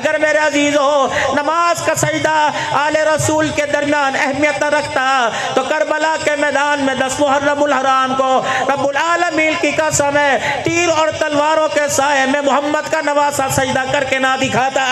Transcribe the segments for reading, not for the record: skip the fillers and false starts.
اگر میرے عزیزو نماز کا سجدہ آل رسول کے درمیان اہمیت نہ رکھتا تو کربلا کے میدان میں 10 محرم الحرام کو رب العالمین کی قسم ہے تیر اور تلواروں کے سائے میں محمد کا نواسا سجدہ کر کے نہ دکھاتا۔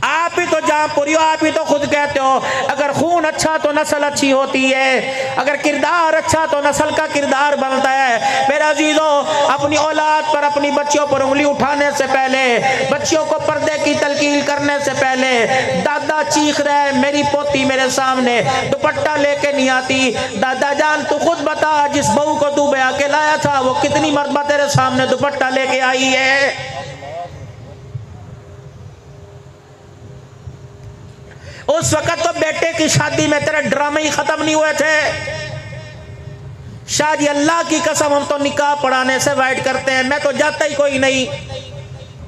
آپ ہی تو جہاں پوری ہو، آپ ہی تو خود کہتے ہو اگر خون اچھا تو نسل اچھی ہوتی ہے، اگر کردار اچھا تو نسل کا کردار بنتا ہے۔ میرے عزیزو اپنی اولاد پر، اپنی بچیوں پر انگلی اٹھانے سے پہلے، بچیوں کو پردے کی تلقین کرنے سے پہلے دادا چیخ رہے میری پوتی میرے سامنے دوپٹہ لے کے نہیں آتی، دادا جان تو خود بتا جس بہو کو تو بیاہ کے لایا تھا وہ کتنی مرتبہ تیرے سامنے دوپٹہ لے کے آئی ہے؟ اس وقت تو بیٹے کی شادی میں تیرے ڈرامے ہی ختم نہیں ہوئے تھے۔ شاہ جی اللہ کی قسم ہم تو نکاح پڑھانے سے وائٹ کرتے ہیں، میں تو جاتا ہی کوئی نہیں،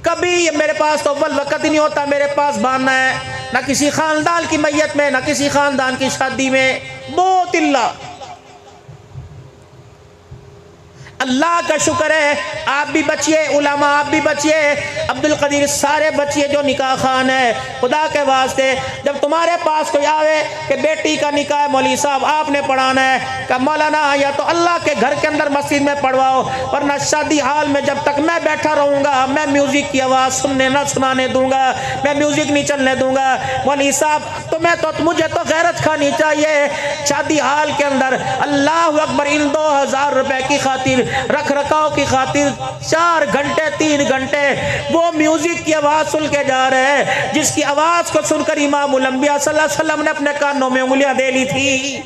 کبھی میرے پاس تو اول وقت ہی نہیں ہوتا میرے پاس باننا ہے، نہ کسی خاندان کی میت میں، نہ کسی خاندان کی شادی میں، بہت اللہ اللہ کا شکر ہے۔ آپ بھی بچیے، علماء آپ بھی بچیے، عبدالقدیر سارے بچیے جو نکاح خان ہے، خدا کے واسطے جب تمہارے پاس کوئی آوے کہ بیٹی کا نکاح ہے مولوی صاحب آپ نے پڑھانا ہے، کہ مولانا یا تو اللہ کے گھر کے اندر مسجد میں پڑھواؤ، ورنہ شادی حال میں جب تک میں بیٹھا رہوں گا میں میوزک کی آواز سننے نہ سنانے دوں گا، میں میوزک نہیں چلنے دوں گا۔ مولوی صاحب مجھے تو غیرت کھانی چاہیے، شادی حال کے اندر اللہ اکبر ان 2000 روپے کی خاطر، رکھ رکھاؤ کی خاطر 4 گھنٹے 3 گھنٹے وہ میوزک کی آواز سن کے جا رہے ہیں جس کی آواز کو سن کر امام الانبیاء صلی اللہ علیہ وسلم نے اپنے کانوں میں انگلیاں دے لی تھی۔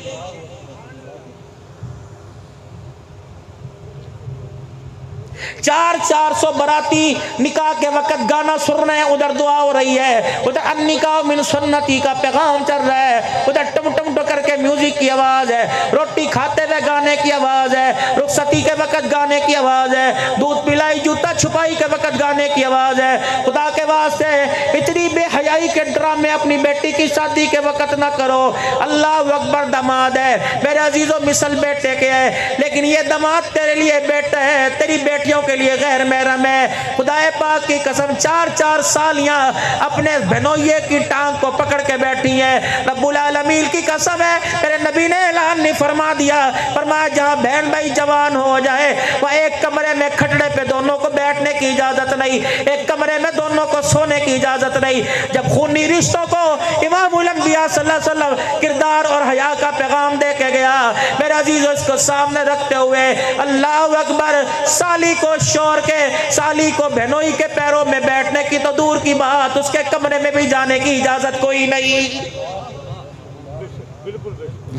400 براتی نکاح کے وقت گانا سن رہے ہیں، ادھر دعا ہو رہی ہے، ادھر النکاح من سنتی کا پیغام چل رہا ہے، ادھر ٹم ٹم ٹم کر کے میوزک کی آواز ہے، روٹی کھاتے ہوئے گانے کی آواز ہے، رخصتی کے وقت گانے کی آواز ہے، دودھ پلائی جوتا چھپائی کے وقت گانے کی آواز ہے۔ خدا کے واسطے اتنی بے حیائی کے ڈرامے اپنی بیٹی کی شادی کے وقت نہ کرو۔ اللہ اکبر، داماد ہے میرے عزیزو مثل بیٹے کے ہے، لیکن یہ داماد تیرے لیے بیٹا ہے، تیری بیٹیوں کے لیے غیر محرم ہے۔ خدا پاک کی قسم 4 سالیاں اپنے بہنوئیے کی ٹانگ کو پکڑ کے بیٹھی ہیں، رب العالمین کی قسم ہے میرے نبی نے اعلان نہیں فرما دیا، فرمایا جہاں بہن بھائی جوان ہو جائے وہ ایک کمرے میں کھٹڑے پہ دونوں کو بیٹھنے کی اجازت نہیں، ایک کمرے میں دونوں کو سونے کی اجازت نہیں۔ جب خونی رشتوں کو امام الانبیاء صلی اللہ علیہ وسلم کردار اور حیا کا پیغام دے کے گیا، میرے عزیزو اس کو سامنے رکھتے ہوئے اللہ اکبر، سالی کو شور کے، سالی کو بہنوئی کے پیروں میں بیٹھنے کی تو دور کی بات، اس کے کمرے میں بھی جانے کی اجازت کوئی نہیں۔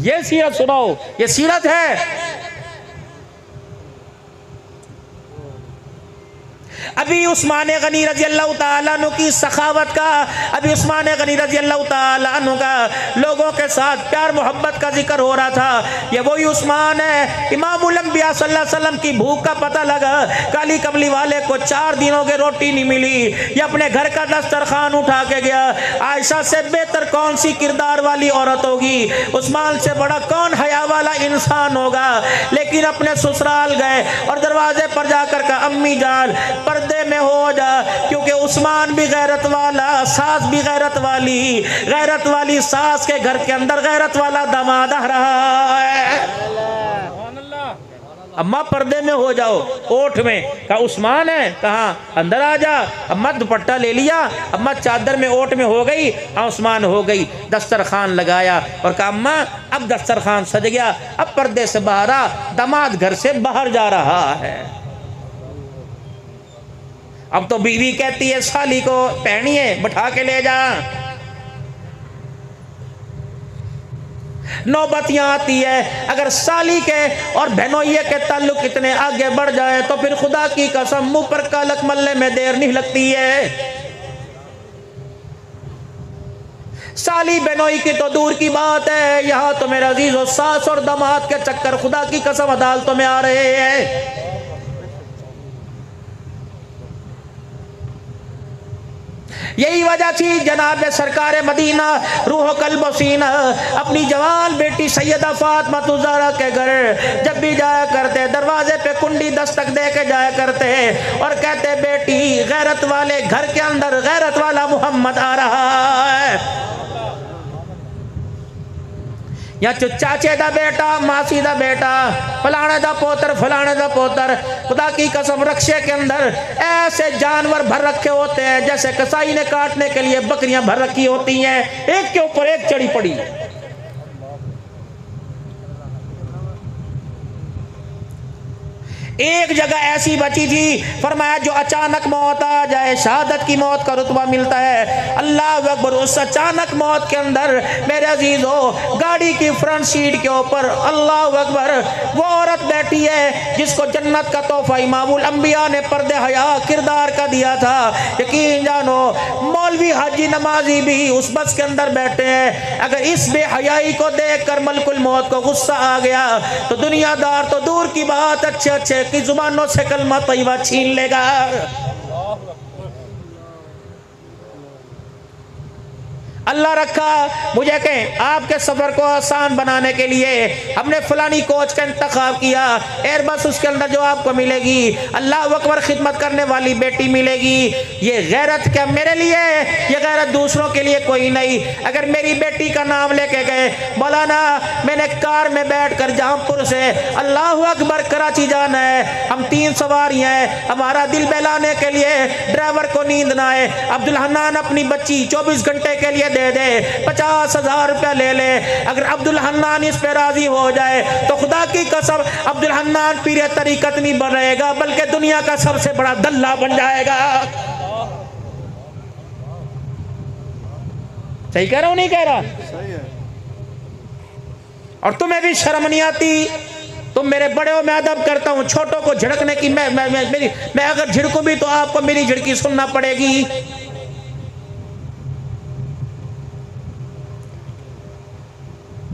یہ سیرت سنو، یہ سیرت ہے۔ ابھی عثمان غنی رضی اللہ تعالیٰ عنہ کی سخاوت کا، ابھی عثمان غنی رضی اللہ تعالیٰ عنہ کا لوگوں کے ساتھ پیار محبت کا ذکر ہو رہا تھا۔ یہ وہی عثمان ہے، امام الانبیاء صلی اللہ علیہ وسلم کی بھوک کا پتہ لگا، کالی کملی والے کو 4 دنوں کے روٹی نہیں ملی، یہ اپنے گھر کا دسترخوان اٹھا کے گیا۔ عائشہ سے بہتر کون سی کردار والی عورت ہوگی، عثمان سے بڑا کون حیا والا انسان ہوگا، لیکن اپنے سسرال گئے اور دروازے پر جا کر کہا امی جان پردے میں ہو جا، کیونکہ عثمان بھی غیرت والا، ساس بھی غیرت والی ساس کے گھر کے اندر غیرت والا داماد آ رہا ہے۔ اماں پردے میں ہو جاؤ، اوٹھ میں کہا عثمان ہے، کہاں اندر آ جا، اماں دوپٹہ لے لیا، اماں چادر میں اوٹ میں ہو گئی، عثمان ہو گئی، دسترخوان لگایا اور کہا اماں اب دسترخوان سج گیا، اب پردے سے باہر آ، داماد گھر سے باہر جا رہا ہے۔ اب تو بیوی کہتی ہے سالی کو پہنیے بٹھا کے لے جا، نوبتیاں آتی ہے اگر سالی کے اور بہنوئیے کے تعلق اتنے آگے بڑھ جائے تو پھر خدا کی قسم منہ پر کالک ملنے میں دیر نہیں لگتی ہے۔ سالی بہنوئی کی تو دور کی بات ہے، یہاں تو میرے عزیزو ساس اور داماد کے چکر خدا کی قسم عدالتوں میں آ رہے ہیں۔ یہی وجہ تھی جناب سرکار مدینہ روح قلب و سینہ اپنی جوان بیٹی سیدہ فاطمہ الزہرا کے گھر جب بھی جایا کرتے دروازے پہ کنڈی دستک دے کے جایا کرتے اور کہتے بیٹی غیرت والے گھر کے اندر غیرت والا محمد آ رہا ہے. یا چاچے دا بیٹا ماسی دا بیٹا فلانے دا پوتر فلانے دا پوتر. خدا کی قسم رکشے کے اندر ایسے جانور بھر رکھے ہوتے ہیں جیسے کسائی نے کاٹنے کے لیے بکریاں بھر رکھی ہوتی ہیں, ایک کے اوپر ایک چڑھی پڑی. ایک جگہ ایسی بچی تھی فرمایا جو اچانک موت آ جائے شہادت کی موت کا رتبہ ملتا ہے. اللہ اکبر. اس اچانک موت کے اندر میرے عزیزو گاڑی کی فرنٹ سیٹ کے اوپر اللہ اکبر وہ عورت بیٹھی ہے جس کو جنت کا تحفہ امام الانبیاء نے پردے حیا کردار کا دیا تھا. یقین جانو مولوی حاجی نمازی بھی اس بس کے اندر بیٹھے ہیں. اگر اس بے حیائی کو دیکھ کر ملک الموت کو غصہ آ گیا تو دنیا دار تو دور کی بات اچھے اچھے کی زبانوں سے کلمہ طیبہ چھین لے گا. اللہ رکھا مجھے کہیں آپ کے سفر کو آسان بنانے کے لیے ہم نے فلانی کوچ کا انتخاب کیا, ایئر بس اس کے اندر جو آپ کو ملے گی اللہ اکبر خدمت کرنے والی بیٹی ملے گی. یہ غیرت کیا میرے لیے, یہ غیرت دوسروں کے لیے کوئی نہیں. اگر میری بیٹی کا نام لے کے گئے مولانا میں نے کار میں بیٹھ کر جہانپور سے اللہ اکبر کراچی جانا ہے, ہم 3 سواریاں ہیں, ہمارا دل بہلانے کے لیے ڈرائیور کو نیند نہ آئے, عبدالحنان اپنی بچی 24 گھنٹے کے لیے دے دے 50,000 روپے لے لے. اگر عبدالحنان اس پہ راضی ہو جائے تو خدا کی قسم عبدالحنان پیر طریقت نہیں بنے گا بلکہ دنیا کا سب سے بڑا دلہ بن جائے گا. صحیح کہہ رہا ہوں نہیں کہہ رہا؟ اور تمہیں بھی شرم نہیں آتی؟ تم میرے بڑے ہو میں ادب کرتا ہوں, چھوٹوں کو جھڑکنے کی میں اگر جھڑکوں بھی تو آپ کو میری جھڑکی سننا پڑے گی.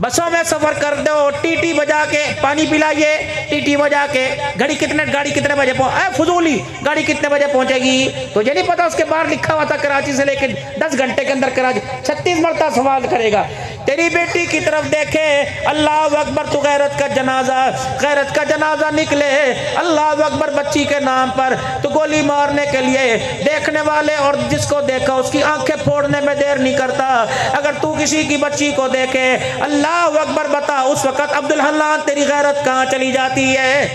بسوں میں سفر کر دو ٹی ٹی بجا کے پانی پلائیے, ٹی ٹی بجا کے گاڑی کتنے بجے فضولی گاڑی کتنے بجے پہنچے گی تجھے نہیں پتا, اس کے باہر لکھا ہوا تھا کراچی سے لے کے 10 گھنٹے کے اندر کراچی. 36 مرتبہ سوال کرے گا. تیری بیٹی کی طرف دیکھے اللہ اکبر تو غیرت کا جنازہ نکلے اللہ اکبر بچی کے نام پر تو گولی مارنے کے لیے دیکھنے والے اور جس کو دیکھا اس کی آنکھیں پھوڑنے میں دیر نہیں کرتا. اگر تو کسی کی بچی کو دیکھے اللہ اکبر بتا اس وقت عبدالحنان تیری غیرت کہاں چلی جاتی ہے؟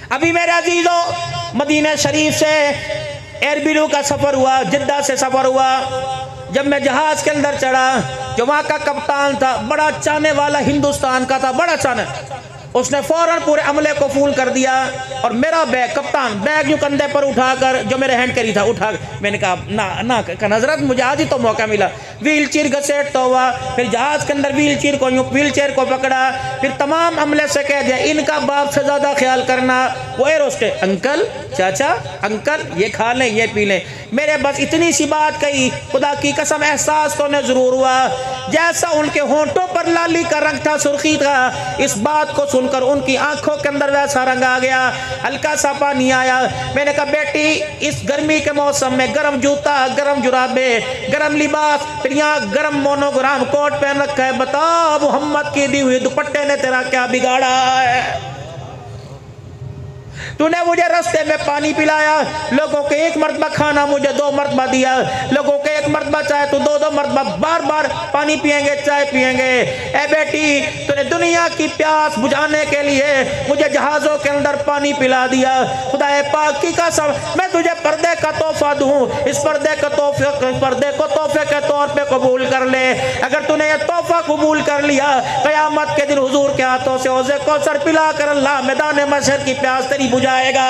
ابھی میرے عزیزوں مدینہ شریف سے ایربیلو کا سفر ہوا, جدہ سے سفر ہوا. جب میں جہاز کے اندر چڑھا جو وہاں کا کپتان تھا بڑا چاہنے والا ہندوستان کا تھا, بڑا چاہنے, اس نے فوراً پورے عملے کو فون کر دیا اور میرا بیگ کپتان بیگ یوں کندھے پر اٹھا کر جو میرے ہینڈ کری تھا اٹھا, میں نے کہا نا حضرت مجھے آج ہی تو موقع ملا. ویل چیئر گھسیٹ تو ہوا, پھر جہاز کے اندر ویل چیئر کو پکڑا, پھر تمام عملے سے کہہ دیا ان کا باپ سے زیادہ خیال کرنا. وہ ایروسٹیٹ انکل چاچا انکل یہ کھا لیں یہ پی لیں. میرے بس اتنی سی بات کہی, خدا کی قسم احساس تو نے ضرور ہوا جیسا ان کے ہونٹوں پر لالی کا رنگ تھا سرخی تھا, اس بات کو سن کر ان کی آنکھوں کے اندر ویسا رنگ آ گیا, ہلکا سا پانی آیا. میں نے کہا بیٹی اس گرمی کے موسم میں گرم جوتا گرم جرابے گرم لباس پھر یہاں گرم مونوگرام کوٹ پہن رکھا ہے, بتا محمد کی دی ہوئی دوپٹے نے تیرا کیا بگاڑا ہے؟ تو نے مجھے رستے میں پانی پلایا, لوگوں کے 1 مرتبہ کھانا مجھے 2 مرتبہ دیا, لوگوں کے 1 مرتبہ چائے تو 2 مرتبہ بار بار پانی پئیں گے چائے پئیں گے. اے بیٹی تو نے دنیا کی پیاس بجھانے کے لیے مجھے جہازوں کے اندر پانی پلا دیا. خدا پاک کی قسم میں تجھے پردے کا تحفہ دوں, اس پردے کو تحفے کے طور پہ قبول کر لے. اگر تو نے یہ تحفہ قبول کر لیا قیامت کے دن حضور کے ہاتھوں سے حوض کوثر پلا کر اللہ میدان محشر کی پیاس تیری بجھائے گا.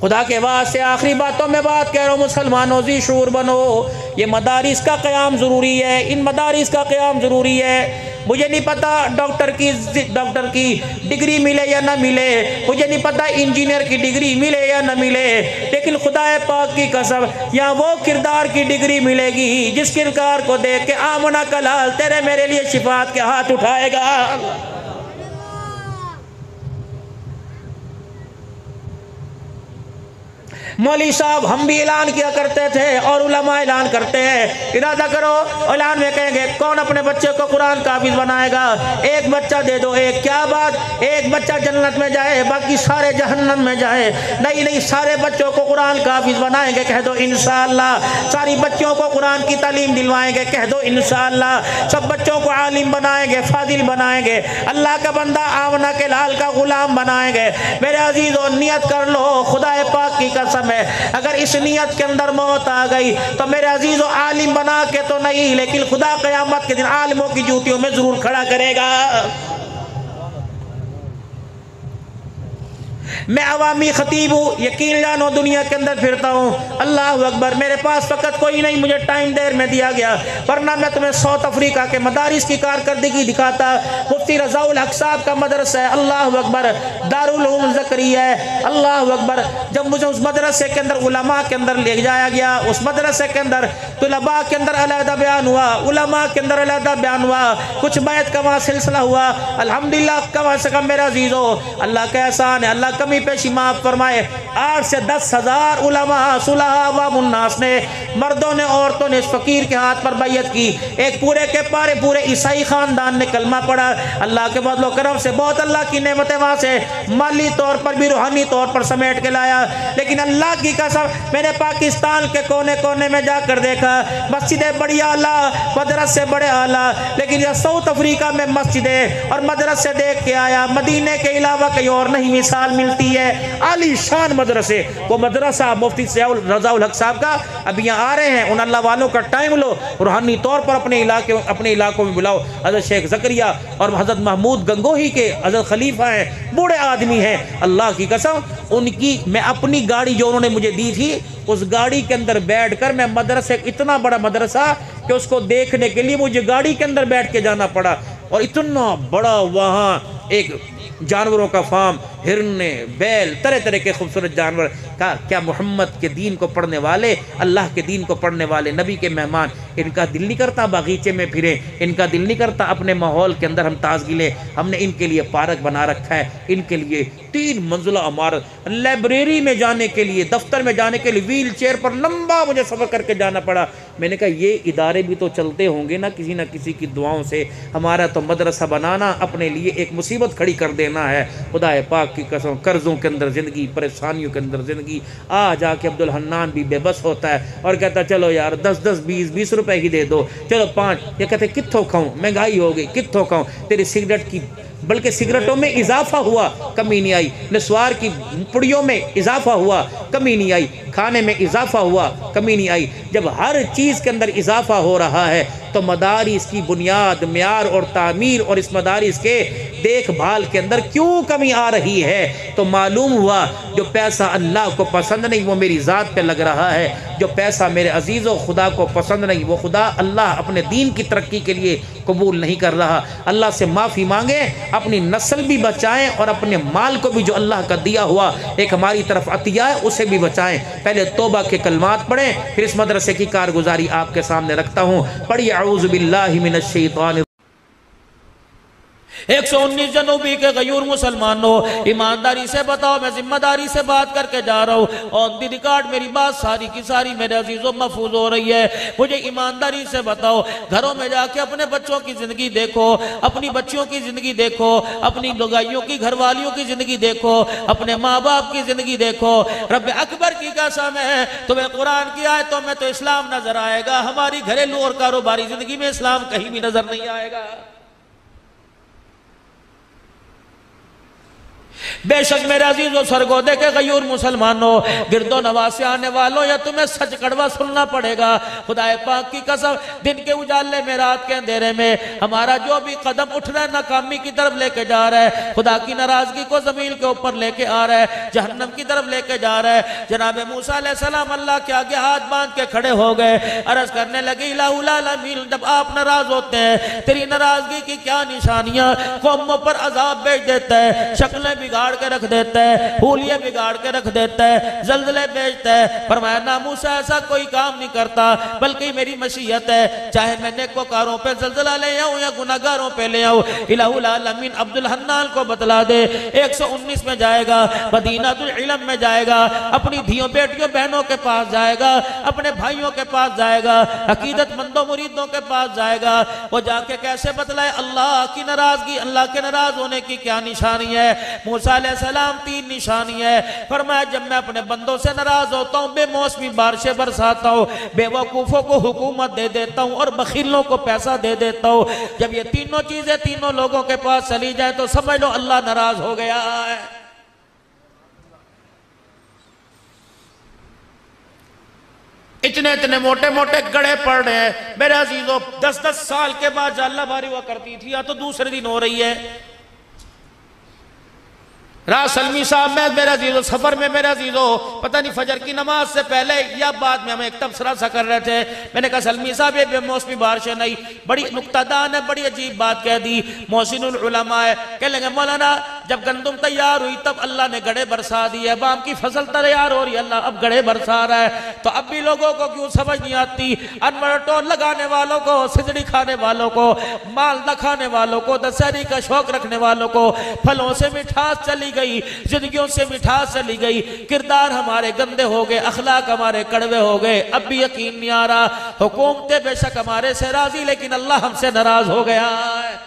خدا کے واسطے آخری باتوں میں بات کہہ رہا ہوں، مسلمانوں ذی شعور بنو، یہ مدارس کا قیام ضروری ہے، ان مدارس کا قیام ضروری ہے۔ مجھے نہیں پتا ڈاکٹر کی ڈگری ملے یا نہ ملے، مجھے نہیں پتا انجینئر کی ڈگری ملے یا نہ ملے، لیکن خدا پاک کی قسم یہاں وہ کردار کی ڈگری ملے گی جس کردار کو دیکھ کے آمنہ کا لال تیرے میرے لیے شفاعت کے ہاتھ اٹھائے گا۔ مولوی صاحب ہم بھی اعلان کیا کرتے تھے اور علماء اعلان کرتے ہیں، ارادہ کرو اعلان میں کہیں گے کون اپنے بچے کو قرآن کا حافظ بنائے گا، ایک بچہ دے دو، ایک کیا بات، ایک بچہ جنت میں جائے باقی سارے جہنم میں جائے، نہیں سارے بچوں کو قرآن کا حافظ بنائیں گے، کہہ دو انشاءاللہ، ساری بچوں کو قرآن کی تعلیم دلوائیں گے، کہہ دو انشاءاللہ، سب بچوں کو عالم بنائیں گے، فاضل بنائیں گے، اللہ کا بندہ آمنہ کے لال کا غلام بنائیں گے۔ میرے عزیزو نیت کر لو، خدا پاک کی قسم ہے اگر اس نیت کے اندر موت آ گئی تو میرے عزیزو عالم بنا کے تو نہیں، لیکن خدا قیامت کے دن عالموں کی جوتیوں میں ضرور کھڑا کرے گا۔ میں عوامی خطیب ہوں، یقین جانو دنیا کے اندر پھرتا ہوں، اللہ اکبر، میرے پاس فقط کوئی نہیں، مجھے ٹائم دیر میں دیا گیا، ورنہ میں تمہیں ساؤتھ افریقہ کے مدارس کی کارکردگی دکھاتا۔ مفتی رضا الحق صاحب کا مدرسہ ہے، اللہ اکبر، دارالعلوم زکریا ہے، اللہ اکبر۔ جب مجھے اس مدرسے کے اندر علماء کے اندر لے جایا گیا، اس مدرسے کے اندر طلباء کے اندر علیحدہ بیان ہوا، علماء کے اندر علیحدہ بیان ہوا، کچھ بیعت کا وہاں سلسلہ ہوا، الحمدللہ کم سے کم میرا عزیزو اللہ کا احسان ہے، اللہ کمی پیشی معاف فرمائے، 8 سے 10 ہزار علماء صلحاء عوام الناس نے، مردوں نے عورتوں نے اس فقیر کے ہاتھ پر بیعت کی، ایک پورے کے پورے عیسائی خاندان نے کلمہ پڑھا، اللہ کے فضل و کرم سے بہت اللہ کی نعمتیں وہاں سے مالی طور پر بھی روحانی طور پر سمیٹ کے لایا۔ لیکن اللہ کی قسم میں نے پاکستان کے کونے کونے میں جا کر دیکھا، مسجدیں بڑی اعلیٰ، مدرسے بڑے اعلیٰ، لیکن یہ ساؤتھ افریقہ میں مسجدیں اور مدرسے دیکھ کے آیا، مدینے کے علاوہ کہیں اور نہیں مثال ملتی ہے، عالی شان مدرسے۔ وہ مدرسہ مفتی رضا الحق صاحب کا اب یہاں آ رہے ہیں، ان اللہ والوں کا ٹائم لو، روحانی طور پر اپنے علاقوں میں بلاؤ، حضرت شیخ زکریا اور حضرت محمود گنگوہی کے حضرت خلیفہ ہیں، بوڑھے آدمی ہیں، اللہ کی قسم ان کی میں اپنی گاڑی جو انہوں نے مجھے دی تھی اس گاڑی کے اندر بیٹھ کر میں مدرسے، اتنا بڑا مدرسہ کہ اس کو دیکھنے کے لیے مجھے گاڑی کے اندر بیٹھ کے جانا پڑا، اور اتنا بڑا وہاں ایک جانوروں کا فارم، ہرنے، بیل، طرح طرح کے خوبصورت جانور کا، کیا محمد کے دین کو پڑھنے والے، اللہ کے دین کو پڑھنے والے نبی کے مہمان، ان کا دل نہیں کرتا باغیچے میں پھریں، ان کا دل نہیں کرتا اپنے ماحول کے اندر ہم تازگی لیں؟ ہم نے ان کے لیے پارک بنا رکھا ہے، ان کے لیے 3 منزلہ عمارت، لائبریری میں جانے کے لیے، دفتر میں جانے کے لیے ویل چیئر پر لمبا مجھے سفر کر کے جانا پڑا۔ میں نے کہا یہ ادارے بھی تو چلتے ہوں گے نا کسی کی دعاؤں سے، ہمارا تو مدرسہ بنانا اپنے لیے ایک مصیبت کھڑی کر دینا ہے۔ خدا پاک کی قسم قرضوں کے اندر زندگی، پریشانیوں کے اندر زندگی، جا کے عبدالحنان بھی بے بس ہوتا ہے اور کہتا چلو یار 10 20 روپے ہی دے دو، چلو 5، یہ کہتے کتھوں کھاؤں، مہنگائی ہو گئی کتھوں کھاؤں، تیری سگریٹ کی، بلکہ سگریٹوں میں اضافہ ہوا کمی نہیں آئی، نسوار کی پڑیوں میں اضافہ ہوا کمی نہیں آئی، کھانے میں اضافہ ہوا کمی نہیں آئی۔ جب ہر چیز کے اندر اضافہ ہو رہا ہے تو مدارس کی بنیاد، معیار اور تعمیر اور اس مدارس کے دیکھ بھال کے اندر کیوں کمی آ رہی ہے؟ تو معلوم ہوا جو پیسہ اللہ کو پسند نہیں وہ میری ذات پہ لگ رہا ہے، جو پیسہ میرے عزیزو خدا کو پسند نہیں وہ خدا اللہ اپنے دین کی ترقی کے لیے قبول نہیں کر رہا۔ اللہ سے معافی مانگیں، اپنی نسل بھی بچائیں اور اپنے مال کو بھی جو اللہ کا دیا ہوا ایک ہماری طرف عطیہ ہے اسے بھی بچائیں۔ پہلے توبہ کے کلمات پڑھیں، پھر اس مدرسے کی کارگزاری آپ کے سامنے رکھتا ہوں۔ پڑھیے اعوذ باللہ من الشیطان 119 جنوبی کے غیور مسلمانوں، ایمانداری سے بتاؤ، میں ذمہ داری سے بات کر کے جا رہا ہوں، آن دی ریکارڈ میری بات ساری کی ساری میرے عزیزوں محفوظ ہو رہی ہے۔ مجھے ایمانداری سے بتاؤ، گھروں میں جا کے اپنے بچوں کی زندگی دیکھو، اپنی بچیوں کی زندگی دیکھو، اپنی لگائیوں کی گھر والیوں کی زندگی دیکھو، اپنے ماں باپ کی زندگی دیکھو۔ رب اکبر کی قسم ہے تمہیں قرآن کی آیتوں میں تو اسلام نظر آئے گا، ہماری گھریلو اور کاروباری زندگی میں اسلام کہیں بھی نظر نہیں آئے گا۔ بے شک میرے عزیز و سرگودے کے غیور مسلمانوں، گرد و نواز سے آنے والوں، یا تمہیں سچ کڑوا سننا پڑے گا۔ خدا پاک کی قسم، دن کے اجالے میں، رات کے اندھیرے میں ہمارا جو بھی قدم اٹھ رہا ہے ناکامی کی طرف لے کے جا رہا ہے، خدا کی ناراضگی کو زمین کے اوپر لے کے آ رہا ہے، جہنم کی طرف لے کے جا رہا ہے۔ جناب موسیٰ علیہ السلام اللہ کے آگے ہاتھ باندھ کے کھڑے ہو گئے، عرض کرنے لگی الہ العالمین، جب آپ ناراض ہوتے ہیں تیری ناراضگی کی کیا نشانیاں؟ قوموں پر عذاب بھیج دیتا ہے، شکلیں بگاڑ کے رکھ دیتا ہے، حولیے بگاڑ کے رکھ دیتا ہے، زلزلے بھیجتا ہے۔ فرمایا نہ موسیٰ ایسا کوئی کام نہیں کرتا، بلکہ میری مشیت ہے، چاہے میں نیکوکاروں پہ زلزلہ لے آؤں یا گناہگاروں پہ لے آؤں۔ الہ العالمین عبد الحنان کو بتلا دے، 119 میں جائے گا، مدینہ العلم میں جائے گا، اپنی دھیوں بیٹیوں بہنوں کے پاس جائے گا، اپنے بھائیوں کے پاس جائے گا، عقیدت مندوں مریدوں کے پاس جائے گا۔ وہ جا کے کیسے بتلائے اللہ کی ناراضگی، اللہ کے ناراض ہونے کی کیا نشانی ہے؟ موسیٰ علیہ السلام 3 نشانی ہے۔ فرمایا جب میں اپنے بندوں سے ناراض ہوتا ہوں، بے موسمی بارشیں برساتا ہوں، بے وقوفوں کو حکومت دے دیتا ہوں، اور بخیلوں کو پیسہ دے دیتا ہوں۔ جب یہ تینوں چیزیں تینوں لوگوں کے پاس چلی جائیں تو سمجھ لو اللہ ناراض ہو گیا ہے۔ اتنے موٹے موٹے گڑے پڑ رہے ہیں میرے عزیزوں، 10 سال کے بعد جاللہ باری ہوا کرتی تھی، یا تو دوسرے دن ہو رہی ہے۔ راہ سلمی صاحب میں میرے عزیزو سفر میں میرے عزیزو پتہ نہیں فجر کی نماز سے پہلے یا بعد میں ہمیں ایک تبصرہ سا کر رہے تھے۔ میں نے کہا سلمی صاحب یہ بے موسمی بارشیں نہیں، بڑی نکتہ دان ہے، بڑی عجیب بات کہہ دی، محسن العلماء ہے۔ کہہ لیں گے مولانا جب گندم تیار ہوئی تب اللہ نے گڑے برسا دی ہے، بام کی فصل تیار ہو رہی ہے اللہ اب گڑے برسا رہا ہے، تو اب بھی لوگوں کو کیوں سمجھ نہیں آتی؟ انور ٹول لگانے والوں کو، سجڑی کھانے والوں کو، مال نہ کھانے والوں کو، دسہری کا شوق رکھنے والوں کو پھلوں سے مٹھاس چلی گئی، زندگیوں سے مٹھاس چلی گئی، کردار ہمارے گندے ہو گئے، اخلاق ہمارے کڑوے ہو گئے، اب بھی یقین نہیں آ رہا۔ حکومتیں بے شک ہمارے سے راضی، لیکن اللہ ہم سے ناراض ہو گیا ہے۔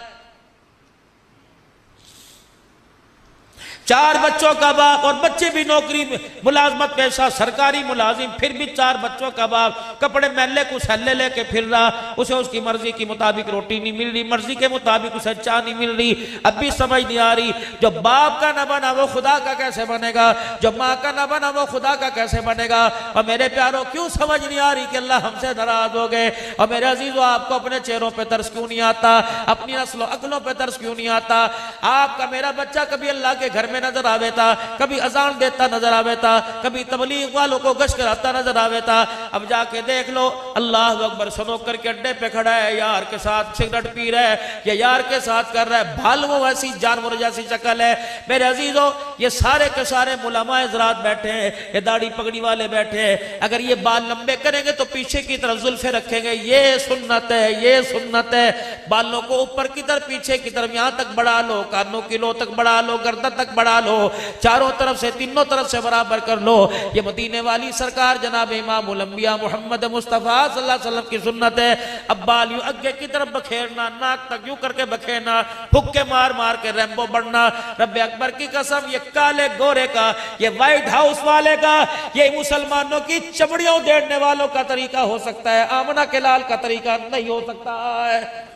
4 بچوں کا باپ، اور بچے بھی نوکری ملازمت پیشہ سرکاری ملازم، پھر بھی 4 بچوں کا باپ، کپڑے میلے کو سہلے لے کے پھر رہا، اسے اس کی مرضی کے مطابق روٹی نہیں مل رہی، مرضی کے مطابق اسے چائے نہیں مل رہی، اب بھی سمجھ نہیں آ رہی۔ جو باپ کا نہ بنا وہ خدا کا کیسے بنے گا؟ جو ماں کا نہ بنا وہ خدا کا کیسے بنے گا؟ اور میرے پیاروں کیوں سمجھ نہیں آ رہی کہ اللہ ہم سے ناراض ہو گئے؟ اور میرے عزیزو آپ کو اپنے چہروں پہ ترس کیوں نہیں آتا؟ اپنی نسل و عقلوں پہ ترس کیوں نہیں آتا؟ آپ کا میرا بچہ کبھی اللہ کے گھر میں نظر آوے تھا، کبھی اذان دیتا نظر آوے تھا، کبھی تبلیغ والوں کو گشت کراتا نظر آوے تھا، اب جا کے دیکھ لو اللہ اکبر سنوکر کے اڈے پہ کھڑا ہے، یار کے ساتھ سگریٹ پی رہا ہے، یا یار کے ساتھ کر رہا ہے، بھال وہ ایسی جانور جیسی شکل ہے۔ میرے عزیزو یہ سارے کے سارے علماء حضرات بیٹھے ہیں، یہ داڑھی پگڑی والے بیٹھے ہیں، اگر یہ بال لمبے کریں گے تو پیچھے کی طرف زلفیں رکھیں گے، یہ سنت ہے، یہ سنت ہے۔ بالوں کو اوپر کی طرف پیچھے کی طرف یہاں تک بڑھا لو، کانوں کی لو تک بڑھا لو، گردن تک بڑھا لو، چاروں طرف سے تینوں طرف سے برابر کر لو۔ یہ مدینے والی سرکار جناب امام الانبیاء محمد مصطفیٰ صلی اللہ علیہ وسلم کی سنت ہے۔ اب بال یوں اگے کی طرف بکھیرنا، ناک تک یوں کر کے بکھیرنا، پھکے مار مار کے ریمبو بڑھنا۔ رب اکبر کی قسم یہ کالے گورے کا، یہ وائٹ ہاؤس والے کا، یہ مسلمانوں کی چمڑیوں دیڑنے والوں کا طریقہ ہو سکتا ہے، آمنہ کے لال کا طریقہ نہیں ہو سکتا ہے۔